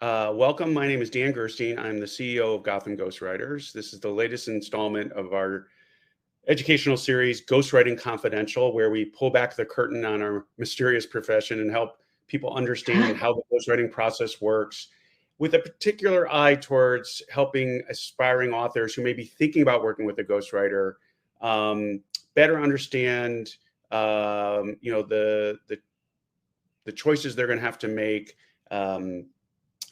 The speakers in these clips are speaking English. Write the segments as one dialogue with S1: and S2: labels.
S1: Welcome. My name is Dan Gerstein. I'm the CEO of Gotham Ghostwriters. This is the latest installment of our educational series, Ghostwriting Confidential, where we pull back the curtain on our mysterious profession and help people understand how the ghostwriting process works, with a particular eye towards helping aspiring authors who may be thinking about working with a ghostwriter better understand, the choices they're going to have to make.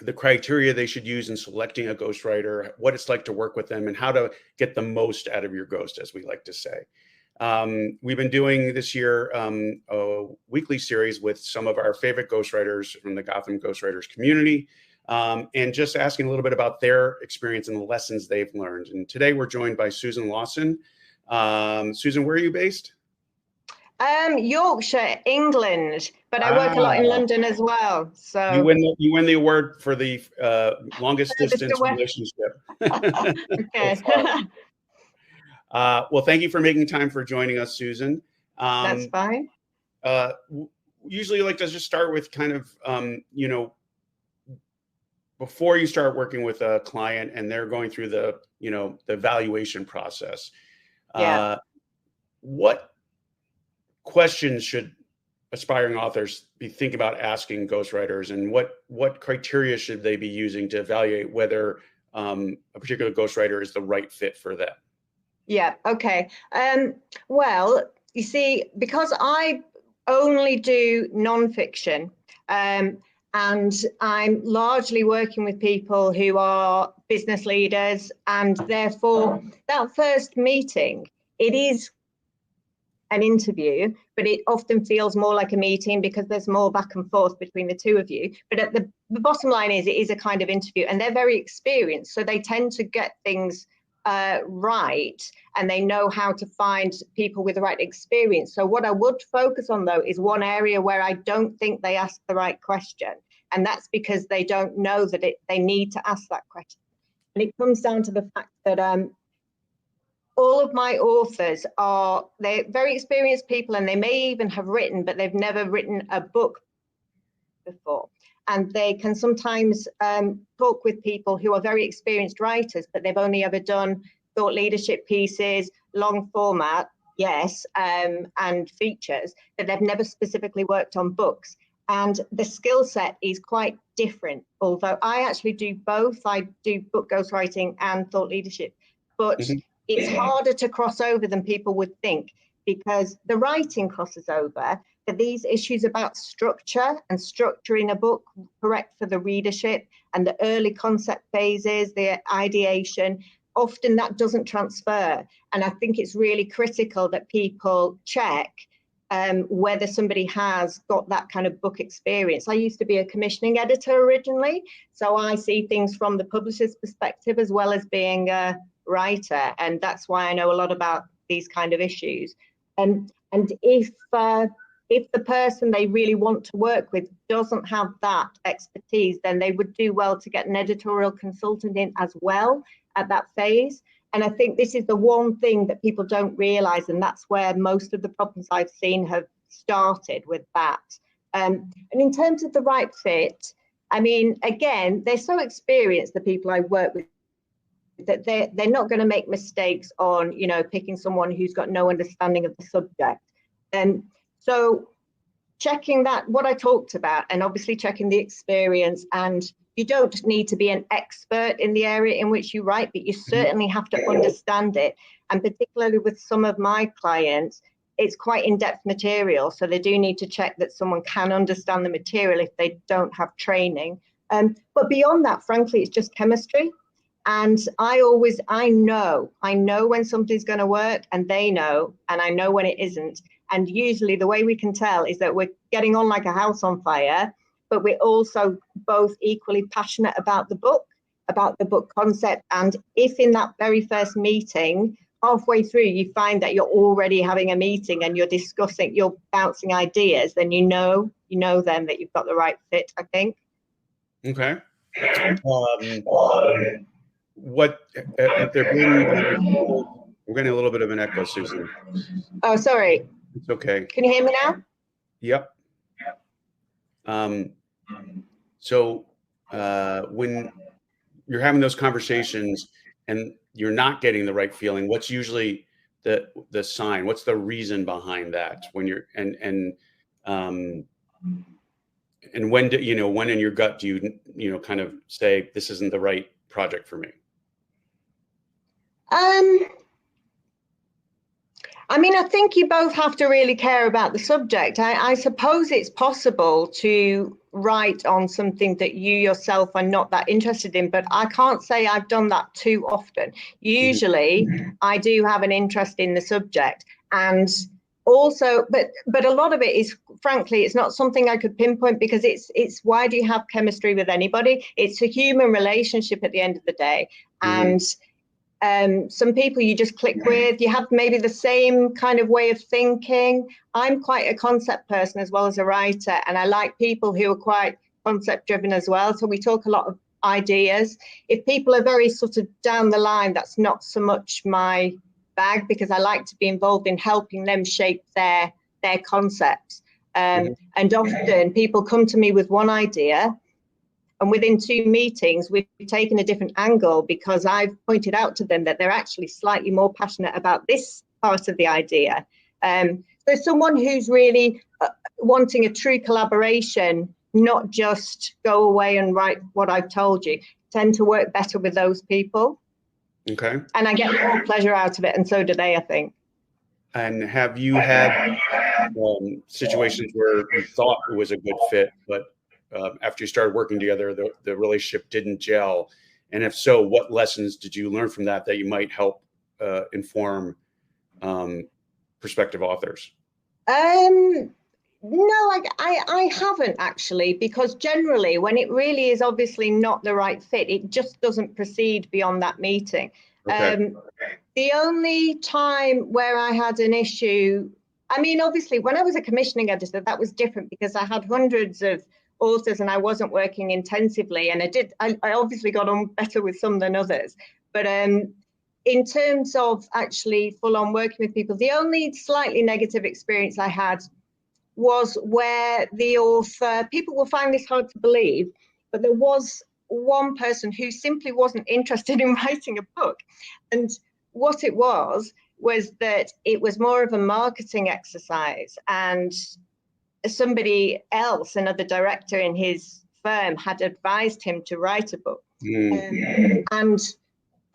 S1: The criteria they should use in selecting a ghostwriter, what it's like to work with them, and how to get the most out of your ghost, as we like to say. We've been doing this year a weekly series with some of our favorite ghostwriters from the Gotham Ghostwriters community, and just asking a little bit about their experience and the lessons they've learned. And today we're joined by Susan Lawson. Susan, where are you based?
S2: Yorkshire, England, but I work a lot in London as well. So
S1: you win the award for the longest distance relationship.
S2: Okay.
S1: Well, thank you for making time for joining us, Susan.
S2: That's fine.
S1: Usually, like to just start with kind of before you start working with a client and they're going through the the evaluation process.
S2: Yeah.
S1: What questions should aspiring authors be thinking about asking ghostwriters, and what criteria should they be using to evaluate whether a particular ghostwriter is the right fit for them?
S2: Yeah. Okay. Well, you see, because I only do nonfiction, and I'm largely working with people who are business leaders, and therefore that first meeting, it is an interview, but it often feels more like a meeting because there's more back and forth between the two of you. But at the bottom line is, it is a kind of interview, and they're very experienced, so they tend to get things right, and they know how to find people with the right experience. So what I would focus on, though, is one area where I don't think they ask the right question, and that's because they don't know that they need to ask that question. And it comes down to the fact that all of my authors they're very experienced people, and they may even have written, but they've never written a book before. And they can sometimes talk with people who are very experienced writers, but they've only ever done thought leadership pieces, long format, yes, and features, but they've never specifically worked on books. And the skill set is quite different, although I actually do both. I do book ghostwriting and thought leadership, but it's harder to cross over than people would think, because the writing crosses over, but these issues about structure and structuring a book correct for the readership and the early concept phases, the ideation, often that doesn't transfer. And I think it's really critical that people check whether somebody has got that kind of book experience. I used to be a commissioning editor originally, so I see things from the publisher's perspective as well as being a writer, and that's why I know a lot about these kind of issues. And if the person they really want to work with doesn't have that expertise, then they would do well to get an editorial consultant in as well at that phase. And I think this is the one thing that people don't realize, and that's where most of the problems I've seen have started with that. And in terms of the right fit, I mean, again, they're so experienced, the people I work with, that they're not going to make mistakes on picking someone who's got no understanding of the subject. And so checking that, what I talked about, and obviously checking the experience, and you don't need to be an expert in the area in which you write, but you certainly have to understand it. And particularly with some of my clients, it's quite in-depth material, so they do need to check that someone can understand the material if they don't have training. But beyond that, frankly, it's just chemistry. And I know when something's going to work, and they know, and I know when it isn't. And usually the way we can tell is that we're getting on like a house on fire, but we're also both equally passionate about the book concept. And if in that very first meeting, halfway through, you find that you're already having a meeting and you're bouncing ideas, then you know then that you've got the right fit, I think.
S1: Okay. What have there been? We're getting a little bit of an echo, Susan.
S2: Oh, sorry.
S1: It's okay.
S2: Can you hear me now?
S1: Yep. So when you're having those conversations and you're not getting the right feeling, what's usually the sign? What's the reason behind that? When you're um, and when do you know, when in your gut do you kind of say this isn't the right project for me?
S2: I mean, I think you both have to really care about the subject. I suppose it's possible to write on something that you yourself are not that interested in, but I can't say I've done that too often. Usually, I do have an interest in the subject, and also, but a lot of it is, frankly, it's not something I could pinpoint, because it's why do you have chemistry with anybody? It's a human relationship at the end of the day, and some people you just click with, you have maybe the same kind of way of thinking. I'm quite a concept person as well as a writer, and I like people who are quite concept driven as well. So we talk a lot of ideas. If people are very sort of down the line, that's not so much my bag, because I like to be involved in helping them shape their concepts. And often people come to me with one idea, and within 2 meetings, we've taken a different angle, because I've pointed out to them that they're actually slightly more passionate about this part of the idea. So someone who's really wanting a true collaboration, not just go away and write what I've told you, tend to work better with those people.
S1: Okay.
S2: And I get more pleasure out of it, and so do they, I think.
S1: And have you had situations where you thought it was a good fit, but after you started working together, the relationship didn't gel? And if so, what lessons did you learn from that you might help inform prospective authors?
S2: No, I haven't actually, because generally when it really is obviously not the right fit, it just doesn't proceed beyond that meeting.
S1: Okay.
S2: The only time where I had an issue, I mean, obviously when I was a commissioning editor, that was different, because I had hundreds of authors and I wasn't working intensively, and I obviously got on better with some than others. But in terms of actually full on working with people, the only slightly negative experience I had was where the author, people will find this hard to believe, but there was one person who simply wasn't interested in writing a book. And what it was that it was more of a marketing exercise, and somebody else, another director in his firm, had advised him to write a book. And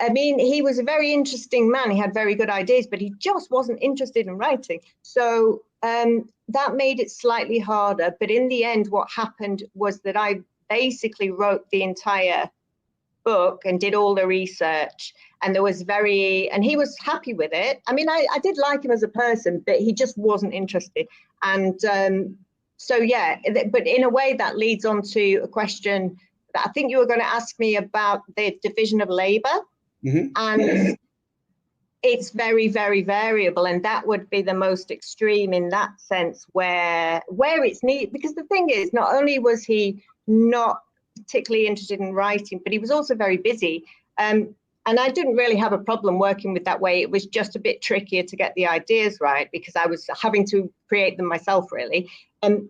S2: I mean, he was a very interesting man. He had very good ideas, but he just wasn't interested in writing. So that made it slightly harder. But in the end, what happened was that I basically wrote the entire book and did all the research. And and he was happy with it. I mean, I did like him as a person, but he just wasn't interested. And so, yeah, but in a way that leads on to a question that I think you were going to ask me about the division of labor. And it's very, very variable. And that would be the most extreme in that sense, where it's needed. Because the thing is, not only was he not particularly interested in writing, but he was also very busy. And I didn't really have a problem working with that way. It was just a bit trickier to get the ideas right, because I was having to create them myself, really. And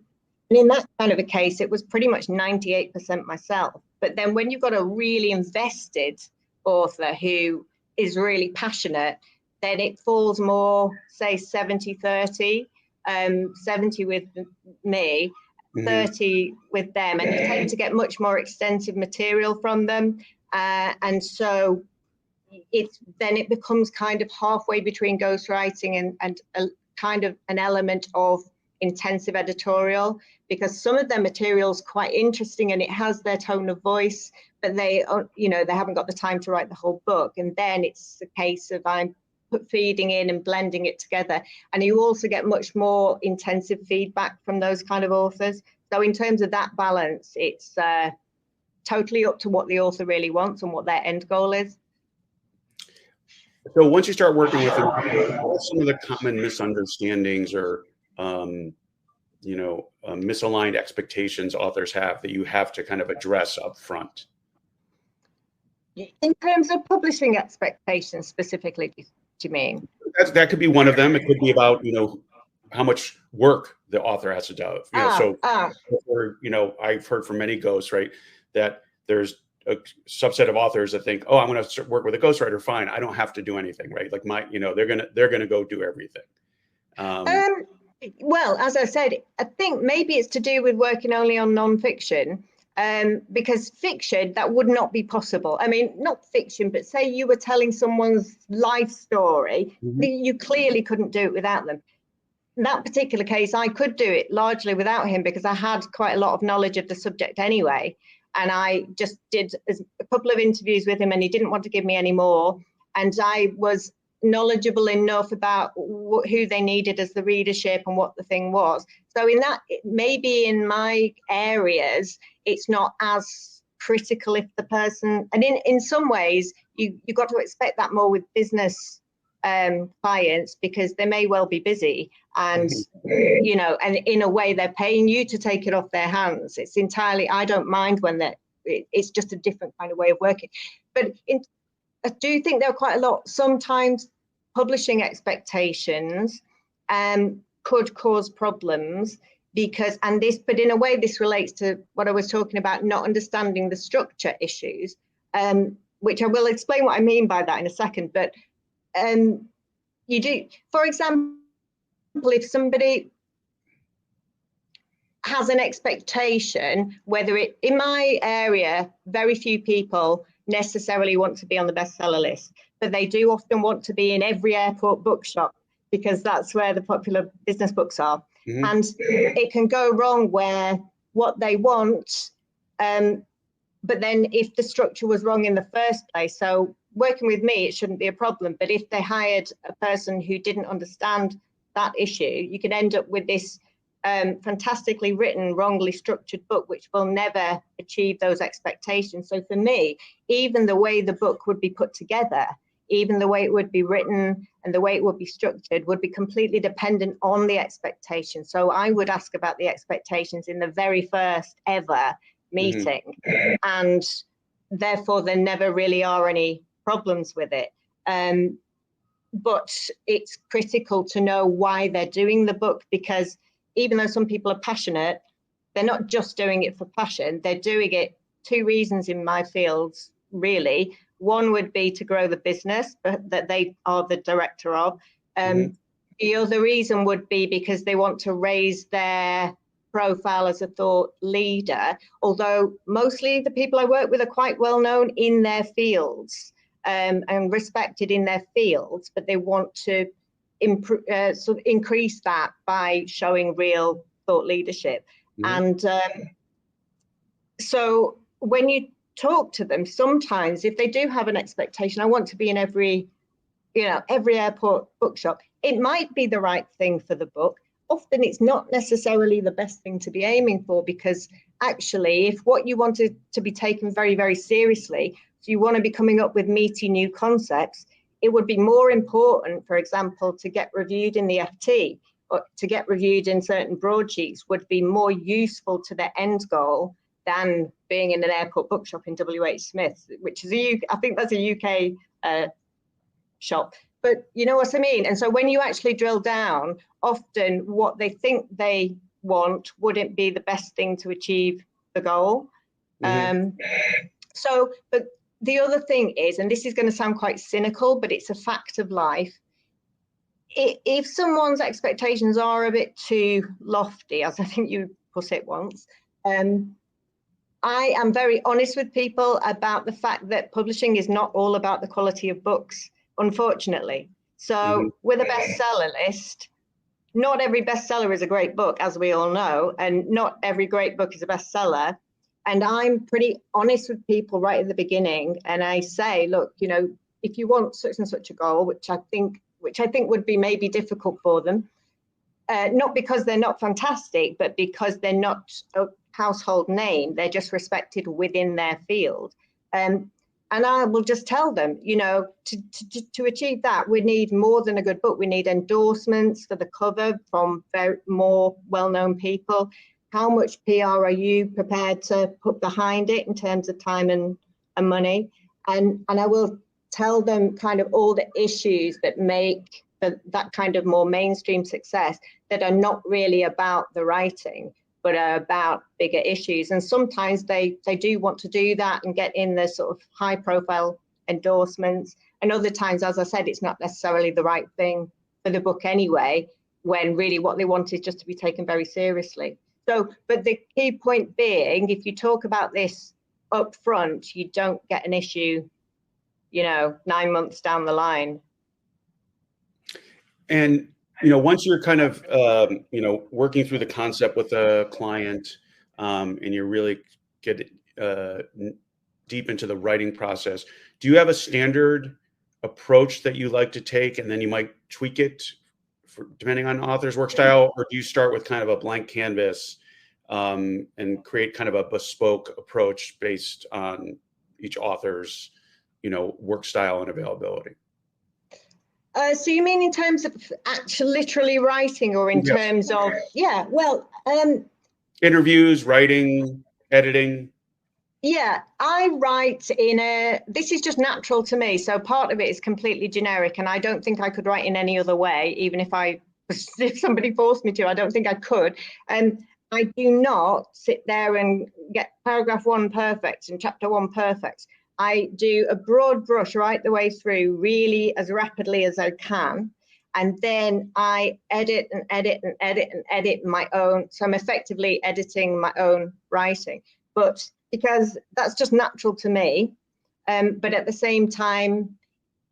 S2: in that kind of a case, it was pretty much 98% myself. But then when you've got a really invested author who is really passionate, then it falls more, say, 70-30, 70 with me, 30 with them. And you tend to get much more extensive material from them. And so it becomes kind of halfway between ghostwriting and a kind of an element of intensive editorial, because some of their material is quite interesting and it has their tone of voice, but they haven't got the time to write the whole book. And then it's a case of I'm feeding in and blending it together. And you also get much more intensive feedback from those kind of authors. So in terms of that balance, it's totally up to what the author really wants and what their end goal is.
S1: So once you start working with them, what are some of the common misunderstandings or misaligned expectations authors have that you have to kind of address up front?
S2: In terms of publishing expectations specifically, do you mean?
S1: That could be one of them. It could be about, how much work the author has to do. I've heard from many ghosts, right, that there's a subset of authors that think, oh, I'm going to work with a ghostwriter. Fine, I don't have to do anything, right? Like they're gonna go do everything.
S2: Well, as I said, I think maybe it's to do with working only on non-fiction, because fiction, that would not be possible. I mean, not fiction, but say you were telling someone's life story, you clearly couldn't do it without them. In that particular case, I could do it largely without him because I had quite a lot of knowledge of the subject anyway. And I just did a couple of interviews with him and he didn't want to give me any more. And I was knowledgeable enough about who they needed as the readership and what the thing was. So in that, maybe in my areas, it's not as critical if the person, and in some ways, you got to expect that more with business clients, because they may well be busy and and in a way they're paying you to take it off their hands. It's entirely, I don't mind when it's just a different kind of way of working. But I do think there are quite a lot, sometimes publishing expectations could cause problems because, but in a way this relates to what I was talking about, not understanding the structure issues, which I will explain what I mean by that in a second. But you do, for example, if somebody has an expectation, whether in my area, very few people necessarily want to be on the bestseller list, but they do often want to be in every airport bookshop because that's where the popular business books are. And it can go wrong where what they want, but then if the structure was wrong in the first place, so working with me, it shouldn't be a problem. But if they hired a person who didn't understand that issue, you could end up with this fantastically written, wrongly structured book, which will never achieve those expectations. So for me, even the way the book would be put together, even the way it would be written and the way it would be structured would be completely dependent on the expectations. So I would ask about the expectations in the very first ever meeting, and therefore there never really are any problems with it. But it's critical to know why they're doing the book, because even though some people are passionate, they're not just doing it for passion. They're doing it two reasons in my fields, really. One would be to grow the business that they are the director of. The other reason would be because they want to raise their profile as a thought leader, although mostly the people I work with are quite well known in their fields and respected in their fields, but they want to sort of increase that by showing real thought leadership. And so when you talk to them, sometimes if they do have an expectation, I want to be in every airport bookshop, it might be the right thing for the book. Often it's not necessarily the best thing to be aiming for, because actually if what you wanted to be taken very, very seriously, so you want to be coming up with meaty new concepts, it would be more important, for example, to get reviewed in the FT or to get reviewed in certain broadsheets would be more useful to their end goal than being in an airport bookshop in WH Smith, which is I think that's a UK shop. But you know what I mean? And so when you actually drill down, often what they think they want wouldn't be the best thing to achieve the goal. But the other thing is, and this is going to sound quite cynical, but it's a fact of life. If someone's expectations are a bit too lofty, as I think you put it once, I am very honest with people about the fact that publishing is not all about the quality of books, unfortunately. So with a bestseller list, not every bestseller is a great book, as we all know, and not every great book is a bestseller. And I'm pretty honest with people right at the beginning, and I say, look, if you want such and such a goal, which I think would be maybe difficult for them, not because they're not fantastic, but because they're not a household name, they're just respected within their field. And I will just tell them, to achieve that, we need more than a good book. We need endorsements for the cover from more well-known people. How much PR are you prepared to put behind it in terms of time and money? And I will tell them kind of all the issues that make that kind of more mainstream success that are not really about the writing, but are about bigger issues. And sometimes they do want to do that and get in the sort of high profile endorsements. And other times, as I said, it's not necessarily the right thing for the book anyway, when really what they want is just to be taken very seriously. So, but the key point being, if you talk about this up front, you don't get an issue, 9 months down the line.
S1: And once you're kind of working through the concept with a client, and you really get deep into the writing process, do you have a standard approach that you like to take, and then you might tweak it depending on author's work style, or do you start with kind of a blank canvas and create kind of a bespoke approach based on each author's work style and availability?
S2: So you mean in terms of actual literally writing, or in terms of,
S1: interviews, writing, editing?
S2: Yeah, I write this is just natural to me. So part of it is completely generic, and I don't think I could write in any other way, even if somebody forced me to, I don't think I could. I do not sit there and get paragraph 1 perfect and chapter 1 perfect. I do a broad brush right the way through, really as rapidly as I can. And then I edit and edit and edit and edit my own. So I'm effectively editing my own writing, but because that's just natural to me. But at the same time,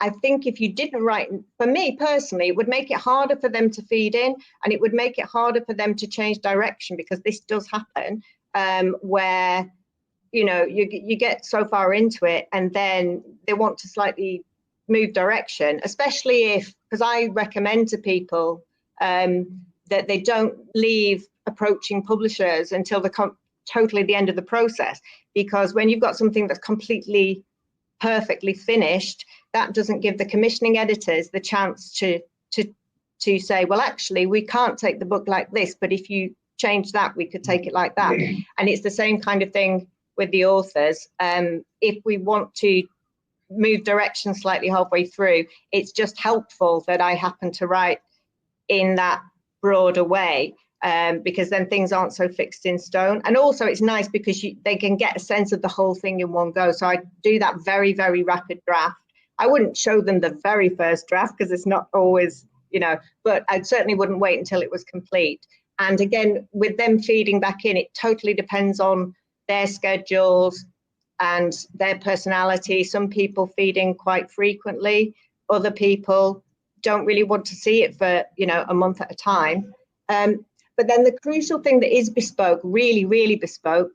S2: I think if you didn't write, for me personally, it would make it harder for them to feed in, and it would make it harder for them to change direction, because this does happen where you get so far into it and then they want to slightly move direction, especially because I recommend to people that they don't leave approaching publishers until they come totally the end of the process, because when you've got something that's completely perfectly finished, that doesn't give the commissioning editors the chance to say, well, actually, we can't take the book like this, but if you change that, we could take it like that. And it's the same kind of thing with the authors. If we want to move direction slightly halfway through, it's just helpful that I happen to write in that broader way, because then things aren't so fixed in stone. And also it's nice because they can get a sense of the whole thing in one go. So I do that very, very rapid draft. I wouldn't show them the very first draft because it's not always, but I certainly wouldn't wait until it was complete. And again, with them feeding back in, it totally depends on their schedules and their personality. Some people feed in quite frequently. Other people don't really want to see it for, a month at a time. But then the crucial thing that is bespoke, really, really bespoke,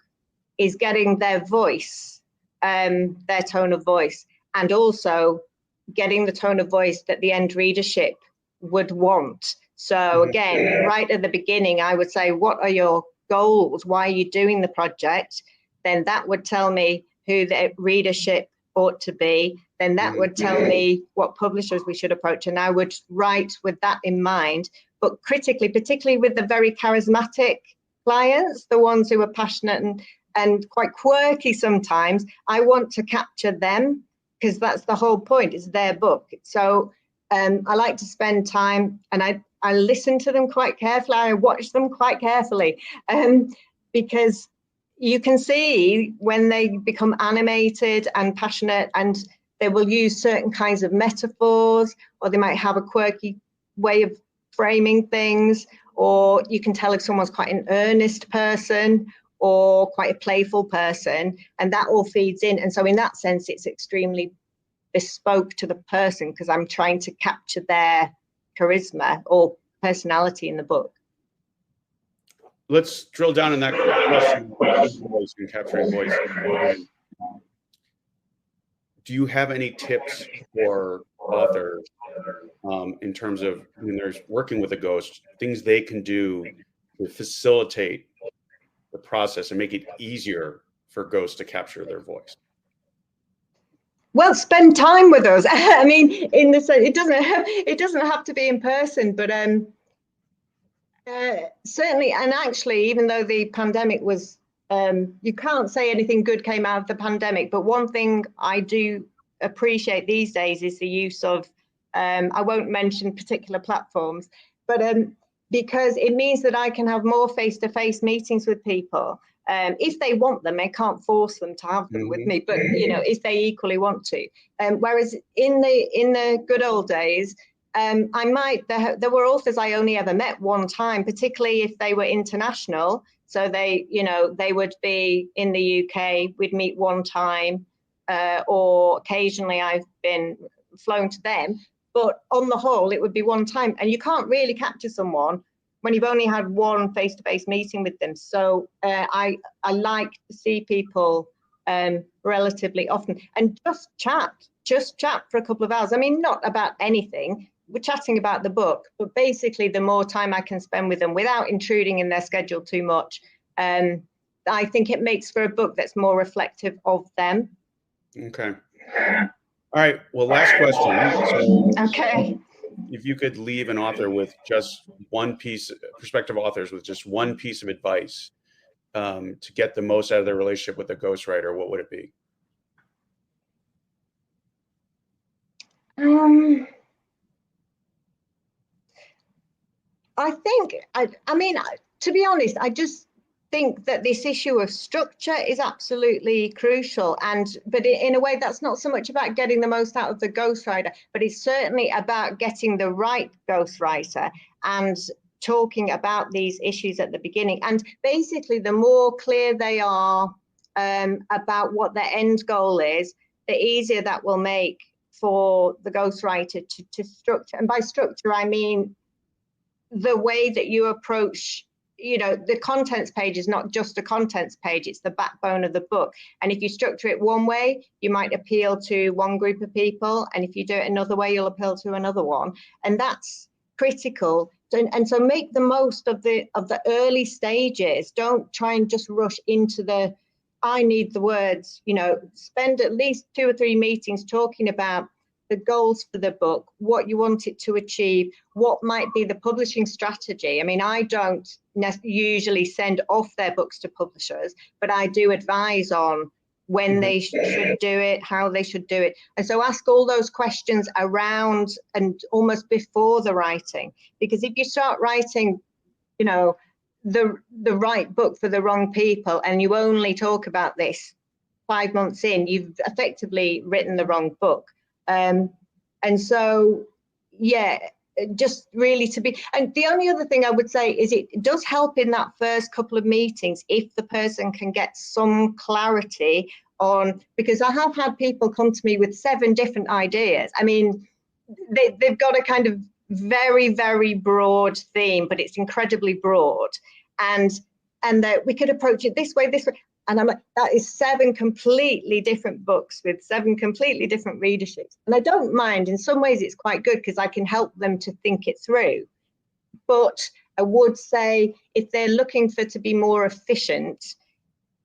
S2: is getting their voice, their tone of voice, and also getting the tone of voice that the end readership would want. So again, right at the beginning, I would say, what are your goals? Why are you doing the project? Then that would tell me who the readership ought to be. Then that would tell me what publishers we should approach. And I would write with that in mind, but critically, particularly with the very charismatic clients, the ones who are passionate and quite quirky sometimes, I want to capture them, because that's the whole point. It's their book. So I like to spend time, and I listen to them quite carefully. I watch them quite carefully, because you can see when they become animated and passionate, and they will use certain kinds of metaphors, or they might have a quirky way of framing things, or you can tell if someone's quite an earnest person or quite a playful person, and that all feeds in. And so in that sense, it's extremely bespoke to the person, because I'm trying to capture their charisma or personality in the book.
S1: Let's drill down on that question, voice and capturing voice. Do you have any tips for authors in terms of when they're working with a ghost, things they can do to facilitate the process and make it easier for ghosts to capture their voice?
S2: Well, spend time with us. I mean, in the sense, it doesn't have to be in person, but certainly, and actually, even though the pandemic was, you can't say anything good came out of the pandemic, but one thing I do appreciate these days is the use of, I won't mention particular platforms, but because it means that I can have more face-to-face meetings with people. If they want them, I can't force them to have them with me, but if they equally want to. Whereas in the good old days, there were authors I only ever met one time, particularly if they were international. So they would be in the UK, we'd meet one time, or occasionally I've been flown to them. But on the whole, it would be one time. And you can't really capture someone when you've only had one face-to-face meeting with them. So I like to see people relatively often and just chat for a couple of hours. I mean, not about anything. We're chatting about the book, but basically the more time I can spend with them without intruding in their schedule too much, I think it makes for a book that's more reflective of them.
S1: Okay. All right. Well, last question. So,
S2: okay.
S1: If you could leave an author with just one piece, prospective authors with just one piece of advice to get the most out of their relationship with a ghostwriter, what would it be?
S2: I think, I mean, to be honest, I just think that this issue of structure is absolutely crucial. But in a way, that's not so much about getting the most out of the ghostwriter, but it's certainly about getting the right ghostwriter and talking about these issues at the beginning. And basically, the more clear they are about what their end goal is, the easier that will make for the ghostwriter to structure. And by structure, I mean the way that you approach, the contents page is not just a contents page, it's the backbone of the book. And if you structure it one way, you might appeal to one group of people. And if you do it another way, you'll appeal to another one. And that's critical. And so make the most of the early stages. Don't try and just rush into I need the words, spend at least 2 or 3 meetings talking about the goals for the book, what you want it to achieve, what might be the publishing strategy. I mean, I don't usually send off their books to publishers, but I do advise on when they should do it, how they should do it. And so ask all those questions around and almost before the writing, because if you start writing, the right book for the wrong people, and you only talk about this 5 months in, you've effectively written the wrong book. And so, just really to be, and the only other thing I would say is it does help in that first couple of meetings if the person can get some clarity on, because I have had people come to me with 7 different ideas. I mean, they've got a kind of very, very broad theme, but it's incredibly broad, and that we could approach it this way. And I'm like, that is 7 completely different books with 7 completely different readerships. And I don't mind. In some ways, it's quite good because I can help them to think it through. But I would say if they're looking to be more efficient,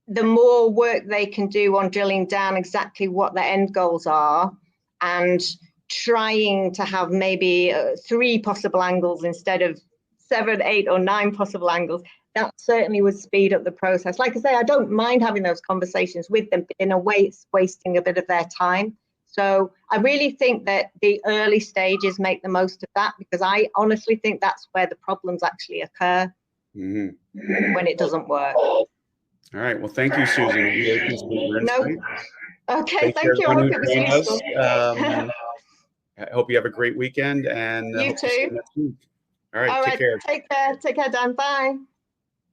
S2: the more work they can do on drilling down exactly what their end goals are and trying to have maybe 3 possible angles instead of 7, 8, or 9 possible angles, that certainly would speed up the process. Like I say, I don't mind having those conversations with them, but in a way it's wasting a bit of their time. So I really think that the early stages make the most of that, because I honestly think that's where the problems actually occur when it doesn't work.
S1: All right. Well, thank you, Susan. Really appreciate your insight.
S2: Okay, thank you. I hope it was useful.
S1: I hope you have a great weekend, and
S2: you too.
S1: see you next week. All right, take care.
S2: Take care, Dan. Bye.